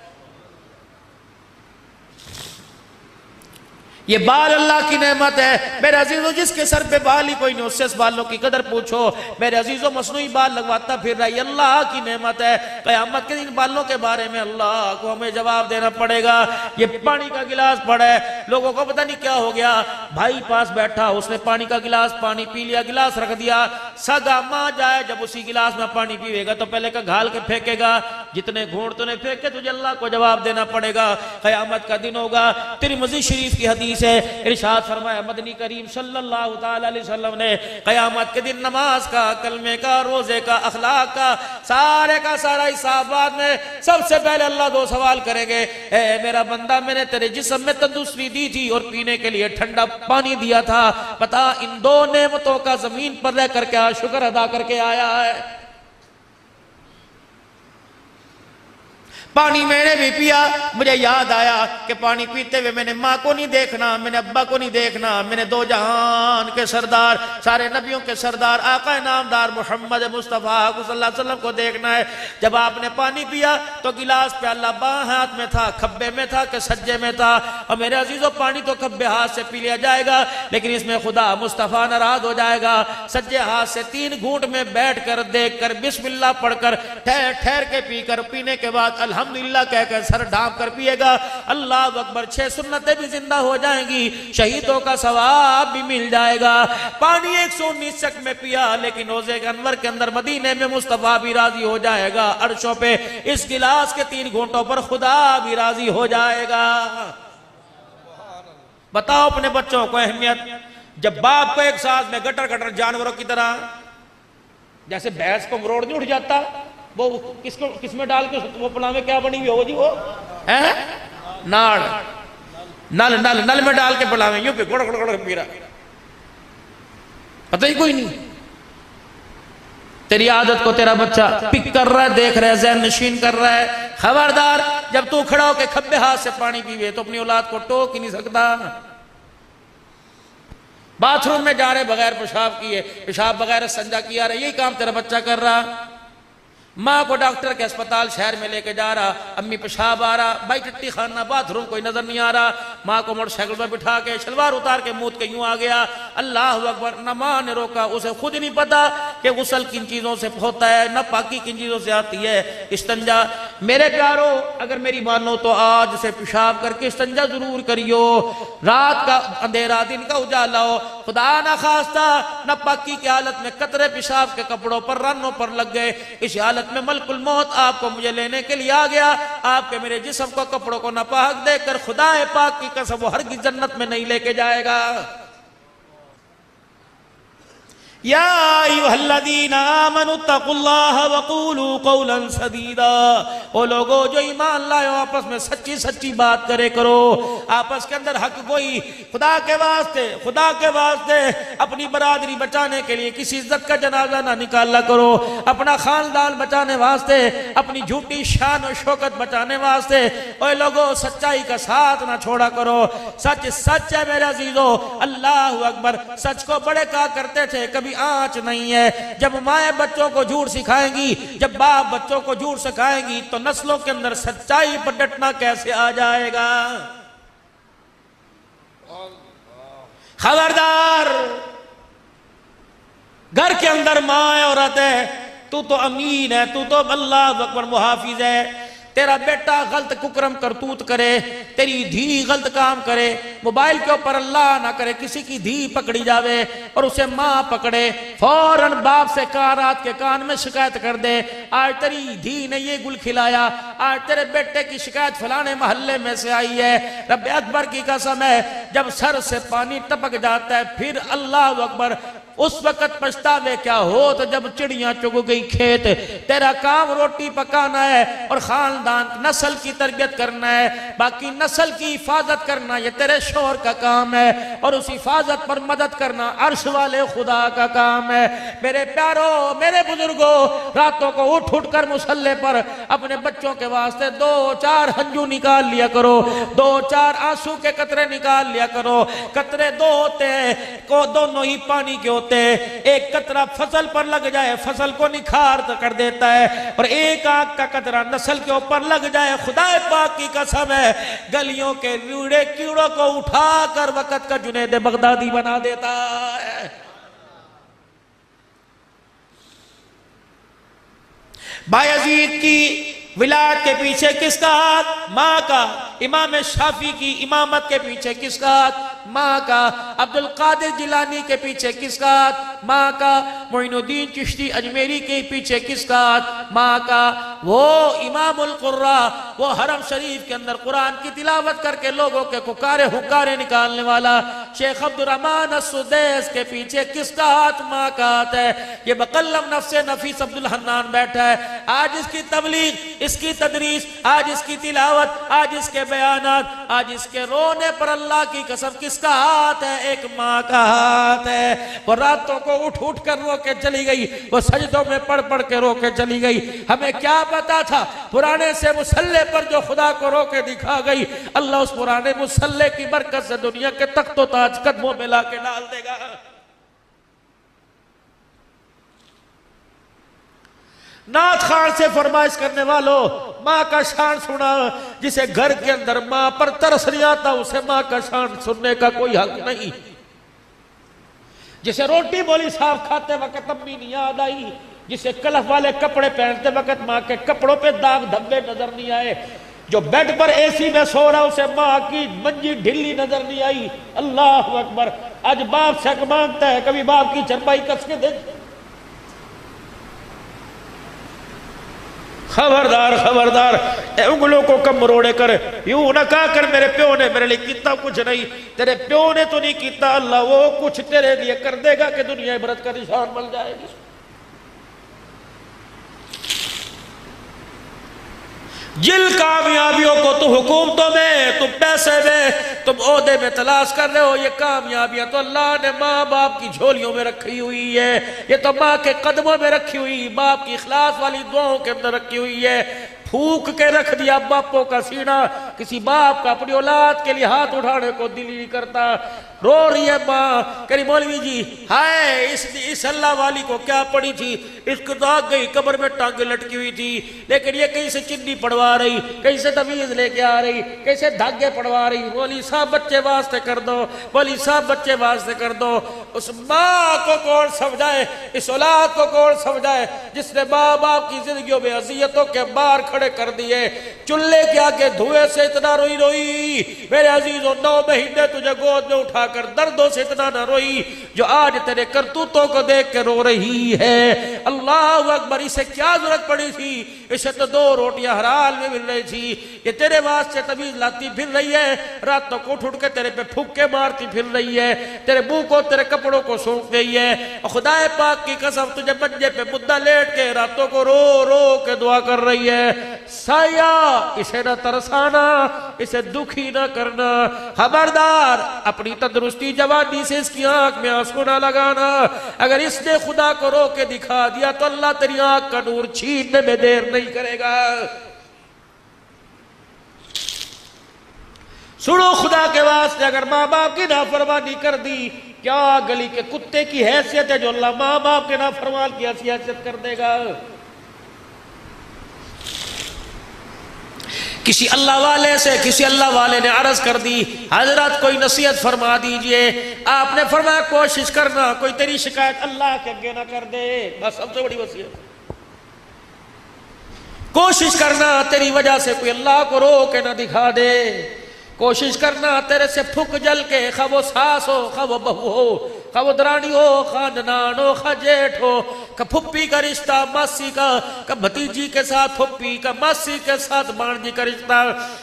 یہ بال اللہ کی نعمت ہے میرے عزیزو، جس کے سر پہ بال ہی کوئی نہیں اس سے اس بالوں کی قدر پوچھو۔ میرے عزیزو مصنوعی بال لگواتا پھر رہا ہے، یہ اللہ کی نعمت ہے۔ قیامت کے دن بالوں کے بارے میں اللہ کو ہمیں جواب دینا پڑے گا۔ یہ پانی کا گلاس پڑا ہے، لوگوں کو پتہ نہیں کیا ہو گیا، بھائی پاس بیٹھا اس نے پانی کا گلاس پانی پی لیا، گلاس رکھ دیا، سگا ماں جائے جب اسی گلاس میں پانی پیوے گا تو پہلے کا گھال کے پھینکے گا، جتنے گھونٹ تو نے پھینکے تجھے اللہ کو جواب دینا پڑے گا۔ قیامت کا دن ہوگا۔ ترمذی شریف کی حدیث ہے، ارشاد فرمایا مدنی کریم صلی اللہ تعالی علیہ وسلم نے قیامت کے دن نماز کا، کلمے کا، روزے کا، اخلاق کا، سارے کا سارا حساب بعد میں سب سے پہلے اللہ 2 سوال کریں گے۔ اے میرا بندہ میں نے تیرے جسم میں تندرستی دی تھی اور پینے کے لیے ٹھنڈا پانی دیا تھا، بتا ان 2 نعمتوں کا زمین پر رہ کر کیا شکر ادا کر کے آیا ہے؟ پانی میں نے بھی پیا، مجھے یاد آیا کہ پانی پیتے ہوئے میں نے ماں کو نہیں دیکھنا، میں نے ابا کو نہیں دیکھنا، میں نے دو جہان کے سردار، سارے نبیوں کے سردار، آقا نامدار محمد مصطفیٰ صلی اللہ علیہ وسلم کو دیکھنا ہے۔ جب آپ نے پانی پیا تو گلاس پیالہ بائیں ہاتھ میں تھا، کھبے میں تھا کہ سجے میں تھا؟ اور میرے عزیزو پانی تو کھبے ہاتھ سے پی لیا جائے گا، لیکن اس میں خدا مصطفیٰ ناراض ہو جائے گا۔ سجے ہاتھ سے 3 گھونٹ میں بیٹھ کر دیکھ کر بسم اللہ پڑھ کر ٹھہر کے پی کر، پینے کے بعد الحمدللہ کہہ کر سر ڈھانپ کر پیے گا، اللہ اکبر 6 سنتیں بھی زندہ ہو جائیں گی، شہیدوں کا ثواب بھی مل جائے گا۔ پانی 119 چک میں پیا، لیکن روزے انور کے اندر مدینے میں مصطفیٰ بھی راضی ہو جائے گا، عرشوں پہ اس گلاس کے 3 گھونٹوں پر خدا بھی راضی ہو جائے گا۔ بتاؤ اپنے بچوں کو اہمیت، جب باپ کو ایک ساتھ میں گٹر جانوروں کی طرح، جیسے بھینس کو مروڑ نہیں اٹھ جاتا، وہ کس میں ڈال کے وہ پلا میں کیا بنی ہوئی ہو جی، وہ ناڑ، نل میں ڈال کے پلا میں یوں پہ گڑ گڑ گڑ پی رہا، پتہ ہی کوئی نہیں۔ تیری عادت کو تیرا بچہ پک کر رہا ہے، دیکھ رہا ہے، ذہن نشین کر رہا ہے۔ خبردار، جب تو کھڑا ہو کے کھبے ہاتھ سے پانی پیوے تو اپنی اولاد کو ٹوک ہی نہیں سکتا۔ باتھ روم میں جا رہے بغیر پیشاب کیے، پیشاب بغیر استنجا کیا رہے، یہی کام تیرا بچہ کر رہا۔ ماں کو ڈاکٹر کے اسپتال شہر میں لے کے جا رہا، امی پیشاب آ رہا، بھائی ٹٹی خانہ باتھ روم کوئی نظر نہیں آ رہا، ماں کو موٹر سائیکل پر بٹھا کے شلوار اتار کے موت کے یوں آ گیا، اللہ اکبر، نہ ماں نے روکا، اسے خود نہیں پتا کہ غسل کن چیزوں سے ہوتا ہے، نہ پاکی کن چیزوں سے آتی ہے، استنجا۔ میرے پیارو، اگر میری مانو تو آج سے پیشاب کر کے استنجا ضرور کریو، رات کا اندھیرا دن کا اجالا ہو، خدا نہ خواستہ نہ پاکی کی حالت میں قطرے پیشاب کے کپڑوں پر رنوں پر لگ گئے، اس حالت میں ملک الموت آپ کو مجھے لینے کے لیے آ گیا، آپ کے میرے جسم کو کپڑوں کو ناپاک دیکھ کر خدا پاک کی قسم وہ ہرگز جنت میں نہیں لے کے جائے گا۔ یا ایھا الذین آمنوا اتقوا اللہ وقولوا قولا سدیدا، وہ لوگوں جو ایمان لائے ہو آپس میں سچی بات کرے کرو، آپس کے اندر حق گوئی، خدا کے واسطے اپنی برادری بچانے کے لیے کسی عزت کا جنازہ نہ نکالا کرو، اپنا خاندان بچانے واسطے، اپنی جھوٹی شان و شوکت بچانے واسطے اے لوگوں سچائی کا ساتھ نہ چھوڑا کرو۔ سچ ہے میرے عزیزو، اللہ اکبر، سچ کو بڑے کہا کرتے تھے، کبھی آنچ نہیں ہے۔ جب مائیں بچوں کو جھوٹ سکھائیں گی، جب باپ بچوں کو جھوٹ سکھائیں گی، تو نسلوں کے اندر سچائی پر ڈٹنا کیسے آ جائے گا؟ خبردار، گھر کے اندر ماں عورت ہے، تو امین ہے، تو اللہ اکبر محافظ ہے، تیرا بیٹا غلط ککرم کرتوت کرے، تیری دھی غلط کام کرے، موبائل کے اوپر اللہ نہ کرے کسی کی دھی پکڑی جاوے اور اسے ماں پکڑے، فوراً باپ سے رات کے کان میں شکایت کر دے، آج تیری دھی نے یہ گل کھلایا، آج تیرے بیٹے کی شکایت فلانے محلے میں سے آئی ہے۔ رب اکبر کی قسم ہے، جب سر سے پانی ٹپک جاتا ہے پھر اللہ اکبر، اس وقت پچھتاوے کیا ہو تو جب چڑیاں چگ گئی کھیت۔ تیرا کام روٹی پکانا ہے اور خاندان نسل کی تربیت کرنا ہے، باقی نسل کی حفاظت کرنا یہ تیرے شوہر کا کام ہے، اور اس حفاظت پر مدد کرنا عرش والے خدا کا کام ہے۔ میرے پیارو، میرے بزرگوں، راتوں کو اٹھ کر مصلے پر اپنے بچوں کے واسطے 2-4 ہنجو نکال لیا کرو، 2-4 آنسو کے قطرے نکال لیا کرو۔ قطرے 2 ہوتے ہیں، دونوں ہی پانی کے ہوتے، ایک قطرہ فصل پر لگ جائے فصل کو نکھار کر دیتا ہے، اور ایک آنکھ کا قطرہ نسل کے اوپر لگ جائے خدا پاک کی قسم ہے گلیوں کے روڑے کیڑوں کو اٹھا کر وقت کا جنید بغدادی بنا دیتا ہے۔ بایزید کی ولایت کے پیچھے کس کا ہاتھ؟ ماں کا۔ امام شافعی کی امامت کے پیچھے کس کا ہاتھ؟ ماں کا۔ عبدالقادر جیلانی کے پیچھے کس کا ہاتھ؟ ماں کا۔ معین الدین چشتی اجمیری کے پیچھے کس کا ہاتھ؟ ماں کا۔ وہ امام القراء، وہ حرم شریف کے اندر قرآن کی تلاوت کر کے لوگوں کے حکارے نکالنے والا شیخ عبدالرحمن السدیس کے پیچھے کس کا ہاتھ؟ ماں کا ہاتھ ہے۔ یہ بقلم نفس نفیس عبدالحنان بیٹھا ہے، آج اس کی تبلیغ، اس کی تدریس، آج اس کی تلاوت، آج اس کے بیانات، آج اس کے رونے پر اللہ کی قسم کس کا ہاتھ ہے؟ ایک ماں کا ہاتھ ہے۔ وہ راتوں کو اٹھ اٹھ کر رو کے چلی گئی، وہ سجدوں میں پڑھ پڑھ کے رو کے چلی گئی۔ ہمیں کیا پتا تھا پرانے سے مصلے پر جو خدا کو رو کے دکھا گئی، اللہ اس پرانے مصلے کی برکت سے دنیا کے تخت و تاج قدموں میں لا کے ڈال دے گا۔ نعت خان سے فرمائش کرنے والوں، ماں کا شان سنا، جسے گھر کے اندر ماں پر ترس نہیں آتا اسے ماں کا شان سننے کا کوئی حق نہیں۔ جسے روٹی بولی صاف کھاتے وقت امی نہیں یاد آئی، جسے کلف والے کپڑے پہنتے وقت ماں کے کپڑوں پہ داغ دھبے نظر نہیں آئے، جو بیڈ پر اے سی میں سو رہا اسے ماں کی منجی ڈھلی نظر نہیں آئی۔ اللہ اکبر! آج باپ سے مانگتا ہے، کبھی باپ کی چرپائی کس کے دے۔ خبردار خبردار، اے انگلوں کو کم مروڑے کر، یوں نہ کہا کر میرے پیو نے میرے لیے کیتا کچھ نہیں، تیرے پیو نے تو نہیں کیتا، اللہ وہ کچھ تیرے لیے کر دے گا کہ دنیا عبرت کا نشان بن جائے گی۔ جن کامیابیوں کو تو حکومتوں میں، تم پیسے میں، تم عہدے میں تلاش کر رہے ہو، یہ کامیابیاں تو اللہ نے ماں باپ کی جھولیوں میں رکھی ہوئی ہے، یہ تو ماں کے قدموں میں رکھی ہوئی، باپ کی اخلاص والی دعاؤں کے اندر رکھی ہوئی ہے۔ پھونک کے رکھ دیا باپوں کا سینہ، کسی باپ کا اپنی اولاد کے لیے ہاتھ اٹھانے کو دل نہیں کرتا۔ رو رہی ہے ماں، کہہ رہی مولوی جی ہائے اس اللہ والی کو کیا پڑی تھی، اس کو تو آگ گئی قبر میں ٹانگیں لٹکی ہوئی تھی، لیکن یہ کہیں سے چنی پڑوا رہی، کہیں سے تعویذ لے کے آ رہی، کہیں سے دھاگے پڑوا رہی۔ مولوی صاحب بچے واسطے کر دو، مولوی صاحب بچے واسطے کر دو۔ اس ماں کو کون سمجھائے، اس اولاد کو کون سمجھائے جس نے ماں باپ کی زندگیوں میں اذیتوں کے بار کھڑے کر دیے، چولہے کے آگے دھوئے سے اتنا روئی روئی میرے عزیزوں، 9 مہینے تجھے گود میں اٹھا کر دردوں سے اتنا نہ روئی جو آج تیرے کرتوتوں کو دیکھ کے رو رہی ہے۔ اللہ اکبر! اسے کیا ضرورت پڑی تھی، اسے تو 2 روٹیاں حلال میں مل رہی تھی، یہ تیرے واسطے تعویذ لاتی پھر رہی ہے، راتوں کو اٹھ کے تیرے پہ پھوکے مارتی پھر رہی ہے، تیرے منہ کو تیرے کپڑوں کو سونپ رہی ہے، خدا پاک کی قسم تجھے منجے پہ مدہ لیٹ کے راتوں کو رو رو کے دعا کر رہی ہے۔ سایہ اسے نہ ترسانا، اسے دکھی نہ کرنا، خبردار اپنی تندرستی جوانی سے اس کی آنکھ میں آنسو نہ لگانا۔ اگر اس نے خدا کو رو کے دکھا دیا تو اللہ تیری آنکھ کا نور چھیننے میں دیر نہیں کرے گا۔ سنو خدا کے واسطے، اگر ماں باپ کی نافرمانی کر دی، کیا گلی کے کتے کی حیثیت ہے جو اللہ ماں باپ کے نافرمان کی حیثیت کر دے گا۔ کسی اللہ والے سے کسی اللہ والے نے عرض کر دی، حضرت کوئی نصیحت فرما دیجئے۔ آپ نے فرمایا کوشش کرنا کوئی تیری شکایت اللہ کے آگے نہ کر دے، بس سب سے بڑی وصیت۔ کوشش کرنا تیری وجہ سے کوئی اللہ کو رو کے نہ دکھا دے، کوشش کرنا تیرے سے پھک جل کے، خواہ وہ ساس ہو خواہ وہ بہو ہو، خواہ وہ درانی ہو خواہ ننان ہو خواہ جیٹھ ہو، کہ پھپھی کا رشتہ ماسی کا، کہ بھتیجی کے ساتھ پھپھی کا، ماسی کے ساتھ بانجی کا رشتہ،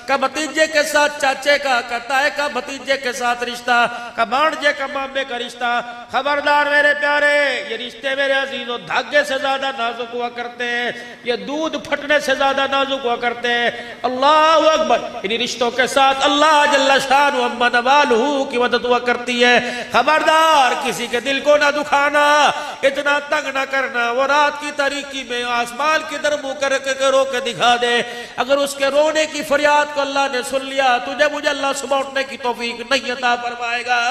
کہ بھتیجے کے ساتھ چاچے کا، کہ تائے کا بھتیجے کے ساتھ رشتہ، کہ بانجے کا مامے کا رشتہ۔ خبردار میرے پیارے، یہ رشتے میرے عزیزوں دھاگے سے زیادہ نازک ہوا کرتے ہیں، یہ دودھ پھٹنے سے زیادہ نازک ہوا کرتے ہیں۔ اللہ اکبر! انہی رشتوں کے ساتھ اللہ جل شانہ اما نوالہ کی مدد ہوا کرتی ہے۔ خبردار کسی کے دل کو نہ دکھانا، اتنا تنگ نہ کرنا، وہ رات کی تاریکی میں آسمان کی در منہ کر کے رو کے دکھا دے، اگر اس کے رونے کی فریاد کو اللہ نے سن لیا، تجھے مجھے اللہ صبح اٹھنے کی توفیق نہیں عطا فرمائے گا۔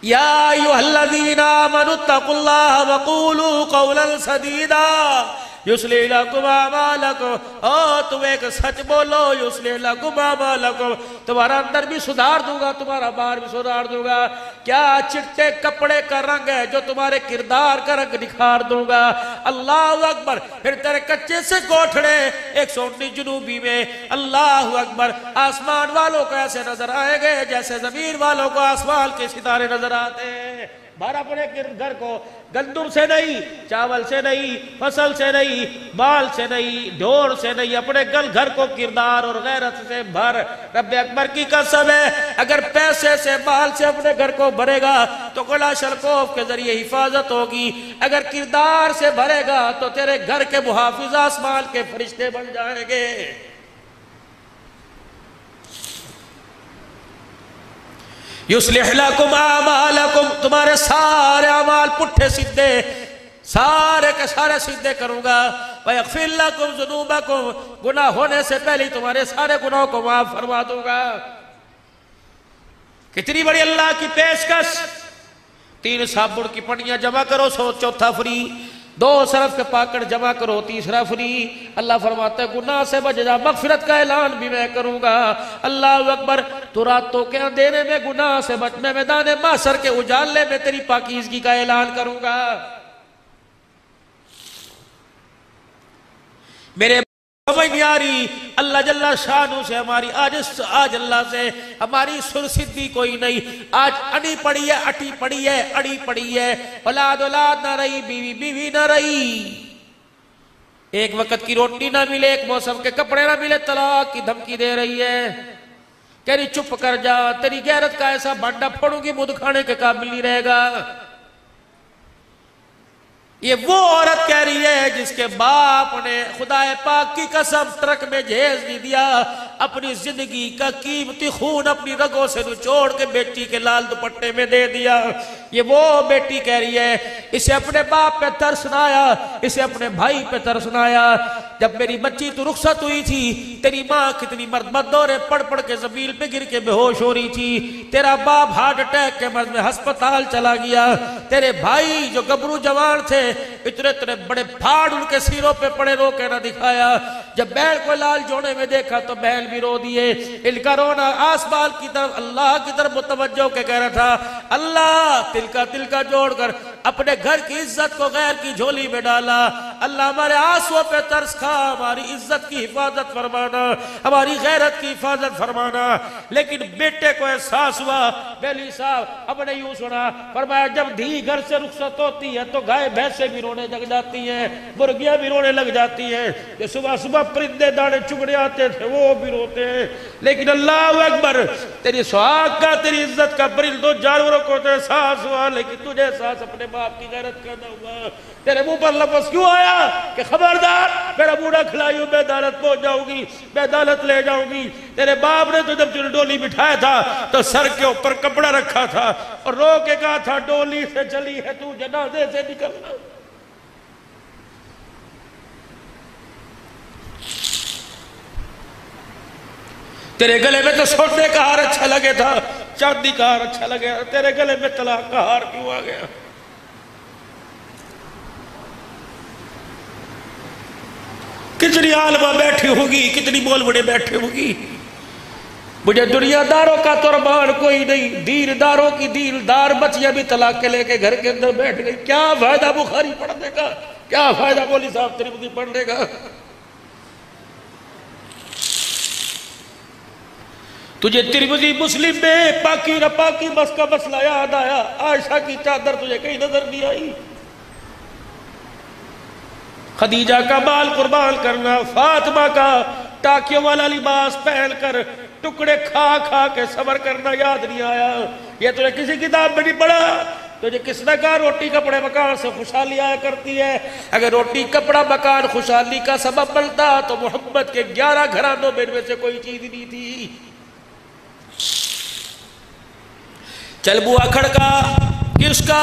یا ایھا الذین آمنوا اتقوا اللہ وقولوا قولا سدیدا یصلح لکم اعمالکم، تم ایک سچ بولو، یصلح لکم اعمالکم، تمہارا اندر بھی سدھار دوں گا، تمہارا باہر بھی سدھار دوں گا۔ کیا چٹے کپڑے کا رنگ ہے جو تمہارے کردار کا رنگ نکھار دوں گا۔ اللہ اکبر! پھر تیرے کچے سے کوٹھڑے 119 جنوبی میں، اللہ اکبر، آسمان والوں کو ایسے نظر آئے گے جیسے زمین والوں کو آسمان کے ستارے نظر آتے ہیں۔ بھر اپنے گھر کو گندم سے نہیں، چاول سے نہیں، فصل سے نہیں، مال سے نہیں، ڈھور سے نہیں، اپنے گھر کو کردار اور غیرت سے بھر۔ رب اکبر کی قسم ہے، اگر پیسے سے مال سے اپنے گھر کو بھرے گا تو قلعہ شلکوف کے ذریعے حفاظت ہوگی، اگر کردار سے بھرے گا تو تیرے گھر کے محافظ آسمان کے فرشتے بن جائیں گے۔ یصلح لکم اعمالکم، تمہارے سارے اعمال پٹھے سیدھے سارے کے سارے سیدھے کروں گا، ویغفر لکم ذنوبکم، گناہ ہونے سے پہلے تمہارے سارے گناہوں کو معاف فرما دوں گا۔ کتنی بڑی اللہ کی پیشکش، 3 صابن کی پنیاں جمع کرو 100 چوتھا فری، 2 صرف کے پاکٹ جمع کرو 3 فری۔ اللہ فرماتا ہے گناہ سے بچ جا، مغفرت کا اعلان بھی میں کروں گا۔ اللہ اکبر، تو راتوں کے اندھیرے میں گناہ سے بچ، میں میدان محشر کے اجالے میں تیری پاکیزگی کا اعلان کروں گا۔ میرے سمجھ نہیں آ رہی، اللہ جل شانہ سے ہماری آج اللہ سے ہماری سرسدی کوئی نہیں۔ آج اڑی پڑی ہے، اٹی پڑی ہے، اڑی پڑی ہے، اولاد نہ رہی، بیوی بیوی نہ رہی، ایک وقت کی روٹی نہ ملے، ایک موسم کے کپڑے نہ ملے، طلاق کی دھمکی دے رہی ہے، کہہ رہی چپ کر جا، تیری غیرت کا ایسا بھانڈا پھوڑوں گی مدھ کھانے کے قابل نہیں رہے گا۔ یہ وہ عورت کہہ رہی ہے جس کے باپ نے خدا پاک کی قسم ٹرک میں جہیز نہیں دیا، اپنی زندگی کا قیمتی خون اپنی رگوں سے نچوڑ کے بیٹی کے لال دوپٹے میں دے دیا۔ یہ وہ بیٹی کہہ رہی ہے، اسے اپنے باپ پہ ترس نہ آیا، اسے اپنے بھائی پہ ترس نہ آیا۔ جب میری بچی تو رخصت ہوئی تھی، تیری ماں کتنی مرد دورے پڑ پڑ کے زمین پہ گر کے بے ہوش ہو رہی تھی، تیرا باپ ہارٹ اٹیک کے مرض میں ہسپتال چلا گیا، تیرے بھائی جو گبرو جوان تھے اتنے بڑے پھاڑ ان کے سیروں پہ پڑے، رو کے نہ دکھایا۔ جب بہن کو لال جوڑے میں دیکھا تو بہن بھی رو دیے۔ ان کا رونا آسمان کی طرف اللہ کی طرف متوجہ کے کہہ رہا تھا، اللہ تل کا جوڑ کر اپنے گھر کی عزت کو غیر کی جھولی میں ڈالا، اللہ ہمارے آنسوں پہ ترس کھا، ہماری عزت کی حفاظت فرمانا، ہماری غیرت کی حفاظت فرمانا۔ لیکن بیٹے کو احساس ہوا، بیلی صاحب اب نے یوں سنا، فرمایا جب دھی گھر سے رخصت ہوتی ہے تو گائے بھینسیں بھی رونے لگ جاتی ہیں، مرغیاں بھی رونے لگ جاتی ہیں، کہ صبح صبح پرندے دانے چگڑے آتے تھے وہ بھی روتے ہیں۔ لیکن اللہ اکبر، تیری سہاگ کا تیری عزت کا پرندوں جانوروں کو تو احساس ہوا، لیکن تجھے احساس اپنے باپ کی غیرت کا نہ ہوا۔ تیرے منہ پر لفظ کیوں آیا کہ خبردار میرا بوڑھا کھلائی ہوں، بے عدالت پہنچ جاؤں گی، بے عدالت لے جاؤں گی۔ تیرے باپ نے تو جب تجھے ڈولی بٹھایا تھا تو سر کے اوپر کپڑا رکھا تھا اور رو کے کہا تھا ڈولی سے چلی ہے تو جنازے سے نکلنا۔ تیرے گلے میں تو سونے کا ہار اچھا لگے تھا، چاندی کا ہار اچھا لگے، تیرے گلے میں طلاق کا ہار کیوں آ گیا؟ کتنی عالمہ بیٹھی ہوگی، کتنی بول بڑے بیٹھے ہوگی، مجھے دنیا داروں کا قربان کوئی نہیں، دین داروں کی دین دار بچیاں بھی طلاق کے لے کے گھر کے اندر بیٹھ گئی۔ کیا فائدہ بخاری پڑھنے کا، کیا فائدہ مولی صاحب ترمذی پڑھنے کا؟ تجھے ترمذی مسلم میں پاکی نہ پاکی بس کا مسئلہ یاد آیا، عائشہ کی چادر تجھے کہیں نظر نہیں آئی، خدیجہ کا مال قربان کرنا، فاطمہ کا ٹاکیوں والا لباس پہن کر ٹکڑے کھا کھا کے صبر کرنا یاد نہیں آیا۔ یہ تجھے کسی کتاب میں نہیں پڑھا، تجھے کس نے کہا روٹی کپڑے مکان سے خوشحالی آیا کرتی ہے؟ اگر روٹی کپڑا مکان خوشحالی کا سبب بنتا تو محمد کے 11 گھرانوں میں سے کوئی چیز نہیں تھی۔ چل بوا کھڑکا، کس کا؟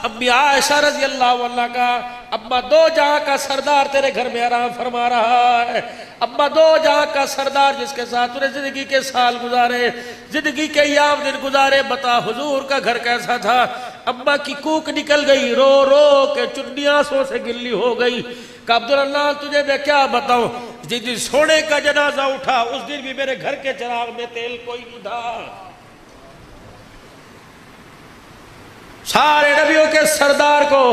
امی عائشہ رضی اللہ عنہ کا۔ اما دو جہاں کا سردار تیرے گھر میں آرام فرما رہا ہے، اما دو جہاں کا سردار جس کے ساتھ تُو نے زندگی کے سال گزارے، زندگی کے ایام دن گزارے، بتا حضور کا گھر کیسا تھا؟ اما کی کوک نکل گئی، رو رو کے چنی آنسوں سے گلی ہو گئی کہ عبداللہ تجھے میں کیا بتاؤں، جس دن سونے کا جنازہ اٹھا اس دن بھی میرے گھر کے چراغ میں تیل کوئی نہیں تھا۔ سارے نبیوں کے سردار کو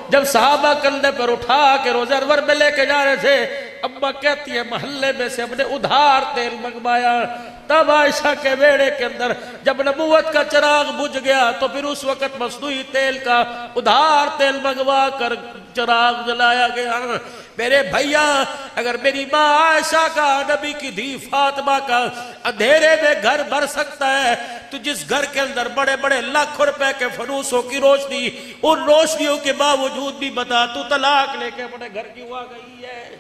جب صحابہ کندھے پر اٹھا کے روزہ انور میں لے کے جا رہے تھے، اماں کہتی ہے محلے میں سے ہم نے ادھار تیل منگوایا۔ تب عائشہ کے بیڑے کے اندر جب نبوت کا چراغ بجھ گیا تو پھر اس وقت مصنوعی تیل کا ادھار تیل منگوا کر چراغ جلایا گیا۔ میرے بھائیا، اگر میری ماں عائشہ کا، نبی کی دھی فاطمہ کا اندھیرے میں گھر بھر سکتا ہے تو جس گھر کے اندر بڑے بڑے لاکھوں روپے کے فنوسوں کی روشنی، ان روشنیوں کے باوجود بھی بتا تو طلاق لے کے اپنے گھر کیوں آ گئی ہے؟